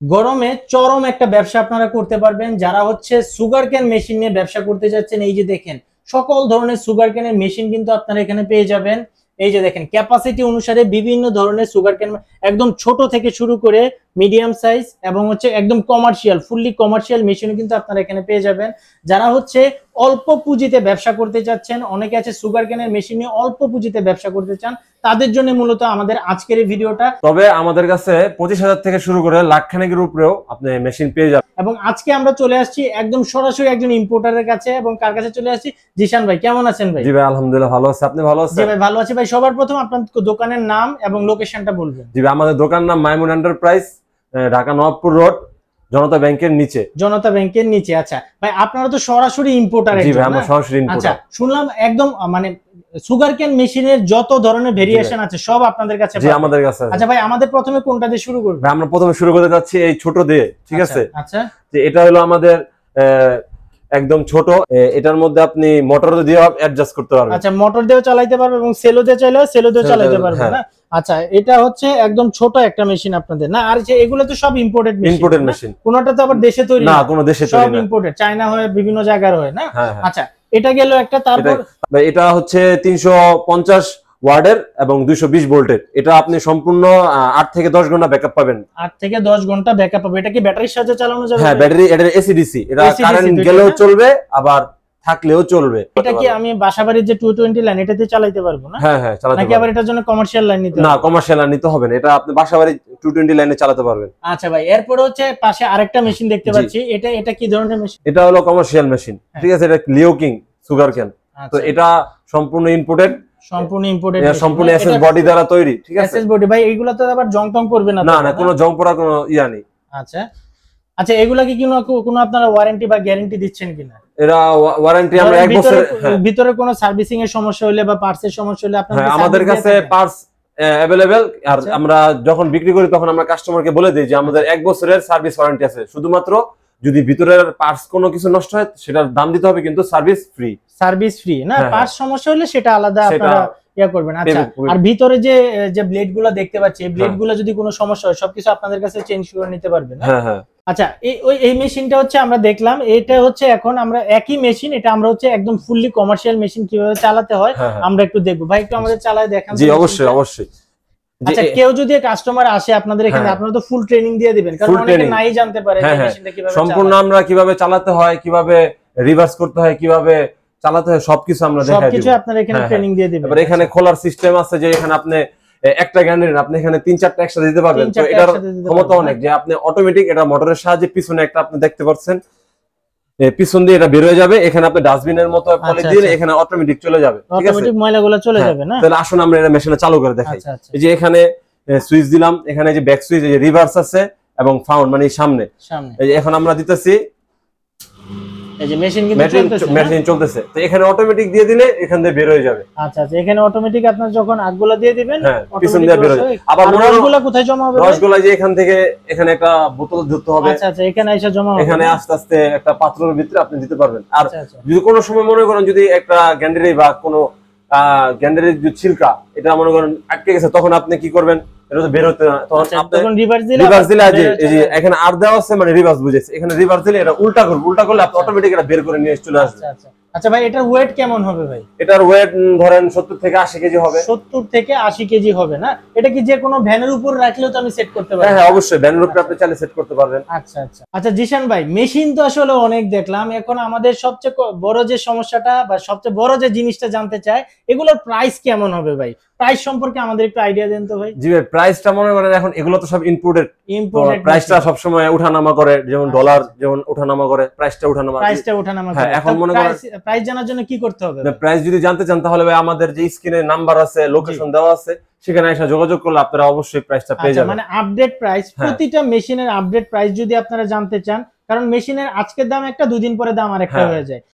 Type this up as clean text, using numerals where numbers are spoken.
গরমে চরম একটা ব্যবসা আপনারা করতে পারবেন যারা হচ্ছে সুগার ক্যান মেশিন নিয়ে ব্যবসা করতে যাচ্ছেন। এই যে দেখেন সকল ধরনের সুগার ক্যানের মেশিন কিন্তু আপনারা এখানে পেয়ে যাবেন। এই যে দেখেন ক্যাপাসিটি অনুসারে বিভিন্ন ধরনের সুগার ক্যান, একদম ছোট থেকে শুরু করে মিডিয়াম সাইজ এবং হচ্ছে একদম কমার্শিয়াল, ফুললি কমার্শিয়াল মেশিনও কিন্তু আপনারা এখানে পেয়ে যাবেন। যারা হচ্ছে অল্প পুঁজিতে ব্যবসা করতে চাচ্ছেন, অনেকে আছে সুগার ক্যানের মেশিন নিয়ে অল্প পুঁজিতে ব্যবসা করতে চান, তাদের জন্য মূলত আমাদের আজকের এই ভিডিওটা। তবে আমাদের কাছে 25,000 থেকে শুরু করে লাখখানেকের উপরেও আপনি মেশিন পেয়ে যাবেন। এবং আজকে আমরা চলে আসছি একদম সরাসরি একজন ইম্পোর্টারের কাছে, এবং কার কাছে চলে আসছি? জিশান ভাই, কেমন আছেন ভাই? জি ভাই, আলহামদুলিল্লাহ ভালো আছে। আপনি ভালো জি আছেন? ভাই, ভালো আছি ভাই। সবার প্রথম আপনার দোকানের নাম এবং লোকেশনটা বলবেন। জি ভাই, আমাদের দোকান নাম মাইমুন এন্টারপ্রাইজ, ঢাকা নবাবপুর রোড, জনতা ব্যাংকের নিচে। জনতা ব্যাংকের নিচে। আচ্ছা ভাই, আপনারা তো সরাসরি ইম্পোর্টার। জি ভাই, আমরা সরাসরি আচ্ছা, ইম্পোর্টার। শুনলাম একদম মানে সুগার ক্যান মেশিনের যত ধরনের ভেরিয়েশন আছে সব আপনাদের কাছে জি, আমাদের কাছে আছে। আচ্ছা ভাই, আমাদের প্রথমে কোনটা দিয়ে শুরু করব? ভাই, আমরা প্রথমে শুরু করতে যাচ্ছি এই ছোট দিয়ে, ঠিক আছে? আচ্ছা, যে এটা হলো আমাদের একদম ছোট, এটার মধ্যে আপনি মোটর দিয়ে অ্যাডজাস্ট করতে পারবেন। আচ্ছা, মোটর দিয়েও চালাতে পারবে এবং সেলো দিয়ে চাইলেও সেলো দিয়ে চালাতে পারবে না? আচ্ছা, এটা হচ্ছে একদম ছোট একটা মেশিন আপনাদের না? আর যে এগুলো তো সব ইম্পোর্টেড মেশিন, কোনটা তো আবার দেশে তৈরি না, কোনো দেশে তৈরি না, সব ইম্পোর্টেড, চায়না হয়ে বিভিন্ন জায়গার হয় না? হ্যাঁ। আচ্ছা, এটা গেল একটা। তারপর ভাই, এটা হচ্ছে 350 ওয়াটের এবং 220 ভোল্টের। এটা আপনি সম্পূর্ণ 8 থেকে 10 ঘন্টা ব্যাকআপ পাবেন। 8 থেকে 10 ঘন্টা ব্যাকআপ পাবে। এটা কি ব্যাটারির সাহায্যে চালানো যাবে? হ্যাঁ, ব্যাটারি, এটা এসি ডিসি, এটা কারেন্ট গেলেও চলবে আবার থাকলেও চলবে। এটা কি আমি বাসাবাড়ির যে 220 লাইন এটাতে চালাতে পারবো না? হ্যাঁ, চালাতে পারবেন। নাকি আবার এটার জন্য কমার্শিয়াল লাইন নিতে হবে? না, কমার্শিয়াল লাইন নিতে হবে না, এটা আপনি বাসাবাড়ি 220 লাইনে চালাতে পারবেন। আচ্ছা ভাই, এরপর হচ্ছে পাশে আরেকটা মেশিন দেখতে পাচ্ছি। এটা কি ধরনের মেশিন? এটা হলো কমার্শিয়াল মেশিন, ঠিক আছে? এটা লিও কিং সুগার ক্যান। তো এটা সম্পূর্ণ ইম্পোর্টেড, সম্পূর্ণ এসএস বডি দ্বারা তৈরি, ঠিক আছে? SS body. ভাই, এগুলো তো আবার জং টং করবে না? না, কোনো জং পড়া কোনো ইয়া নেই। আচ্ছা, এগুলা কি কোনো আপনারা ওয়ারেন্টি বা গ্যারান্টি দিচ্ছেন কিনা? এরা ওয়ারেন্টি আমরা 1 বছর। ভিতরে কোনো সার্ভিসিং এর সমস্যা হলে বা পার্টসের সমস্যা হলে আপনাদের আমাদের কাছে পার্টস अवेलेबल। আর আমরা যখন বিক্রি করি তখন আমরা কাস্টমারকে বলে দেই যে আমাদের 1 বছরের সার্ভিস ওয়ারেন্টি আছে। শুধুমাত্র যদি ভিতরের পার্টস কোনো কিছু নষ্ট হয় সেটার দাম দিতে হবে, কিন্তু সার্ভিস ফ্রি না? পার্টস সমস্যা হলে সেটা আলাদা আপনারা ইয়া করবেন। আচ্ছা, আর ভিতরে যে ব্লেড গুলা দেখতে পাচ্ছি, এই ব্লেড গুলা যদি কোনো সমস্যা হয় সবকিছু আপনাদের কাছে চেঞ্জ করে নিতে পারবেন? হ্যাঁ। আচ্ছা, এই মেশিনটা হচ্ছে আমরা দেখলাম, এটা হচ্ছে এখন আমরা একই মেশিন, এটা আমরা হচ্ছে একদম ফুললি কমার্শিয়াল মেশিন কিভাবে চালাতে হয় আমরা একটু দেখবো। ভাই, একটু আমাদের চালায় দেখান। জি, অবশ্যই। আচ্ছা, কেউ যদি কাস্টমার আসে আপনাদের এখানে, আপনারা তো ফুল ট্রেনিং দিয়ে দিবেন, কারণ অনেকে নাই জানতে পারে যে মেশিনটা কিভাবে সম্পূর্ণ আমরা কিভাবে চালাতে হয়, কিভাবে রিভার্স করতে হয়, কিভাবে চালাতে হয়, সবকিছু আমরা দেখাই দিব। সবকিছু আপনারা এখানে ট্রেনিং দিয়ে দিবেন। এবার এখানে খোলার সিস্টেম আছে যে এখানে আপনি একটা গ্যান্ডের আপনি এখানে 3-4টা একসাথে দিতে পারবেন। তো এটার ক্ষমতা অনেক, যে আপনি অটোমেটিক এটা মোটরের সাহায্যে পিছনে একটা আপনি দেখতে পাচ্ছেন, পিছন দিয়ে এটা বের হয়ে যাবে। এখানে আপনি ডাস্টবিনের মতো পলি দিলে এখানে অটোমেটিক চলে যাবে, ঠিক আছে? অটোমেটিক ময়লাগুলো চলে যাবে না? তাহলে আসুন আমরা এটা মেশিনে চালু করে দেখাই। এই যে এখানে সুইচ দিলাম, এখানে যে ব্যাক সুইচ, এই যে রিভার্স আছে এবং ফাউন্ড মানে সামনে। এই যে এখন আমরা দিতেছি, এই যে মেশিন চলতেছে। তো এখানে অটোমেটিক দিয়ে দিলে এখান দিয়ে বের হয়ে যাবে। আচ্ছা, এখানে অটোমেটিক আপনার যখন আগগুলা দিয়ে দিবেন পিছন দিয়ে বের হয়ে যাবে। আবার রসগুলা কোথায় জমা হবে? রসগুলা যে এখান থেকে এখানে একটা বোতল ধরতে হবে। আচ্ছা, এখানে এসে জমা হবে। এখানে আস্তে আস্তে একটা পাত্রের ভিতরে আপনি দিতে পারবেন। আর যদি কোনো সময় মনে করেন যদি একটা গ্যান্ডারি বা কোনো গ্যান্ডারির যে ছিলকা এটা মনে করেন আটকে গেছে, তখন আপনি কি করবেন? এটা তো বের হতে না, তখন রিভার্স দিলে এই যে এখানে আর দেওয়া আছে মানে রিভার্স বুঝেছে, এখানে রিভার্স দিলে এটা উল্টা করলে আপনি অটোমেটিক এটা বের করে নিয়ে চলে আসবে। আচ্ছা ভাই, এটার ওয়েট কেমন হবে ভাই? এটার ওয়েট ধরেন 70 থেকে 80 কেজি হবে। 70 থেকে 80 কেজি হবে না? এটা কি যে কোনো ভ্যানের উপর রাখলেও তো আমি সেট করতে পারবো? হ্যাঁ, অবশ্যই ভ্যানের উপরে আপনি চাইলে সেট করতে পারবেন। আচ্ছা জিশান ভাই, মেশিন তো আসলে অনেক দেখলাম। এখন আমাদের সবচেয়ে বড় যে সমস্যাটা বা সবচেয়ে বড় যে জিনিসটা জানতে চাই, এগুলোর প্রাইস কেমন হবে ভাই? প্রাইস সম্পর্কে আমাদের একটু আইডিয়া দেন তো ভাই। জি ভাই, প্রাইসটা মনে করেন এখন এগুলো তো সব ইম্পোর্টেড, প্রাইসটা সব সময় ওঠানামা করে, যেমন ডলার যেমন ওঠানামা করে, প্রাইসটা ওঠানামা করে। এখন মনে করেন প্রাইস জানার জন্য কি করতে হবে? প্রাইস যদি জানতে চান তাহলে ভাই আমাদের যে স্ক্রিনে নাম্বার আছে, লোকেশন দেওয়া আছে, সেখানে এসে যোগাযোগ করলে আপনারা অবশ্যই প্রাইসটা পেয়ে যাবেন। মানে আপডেট প্রাইস, প্রতিটা মেশিনের আপডেট প্রাইস যদি আপনারা জানতে চান, কারণ মেশিনের আজকের দাম একটা, দুদিন পরে দাম আরেকটা হয়ে যায়।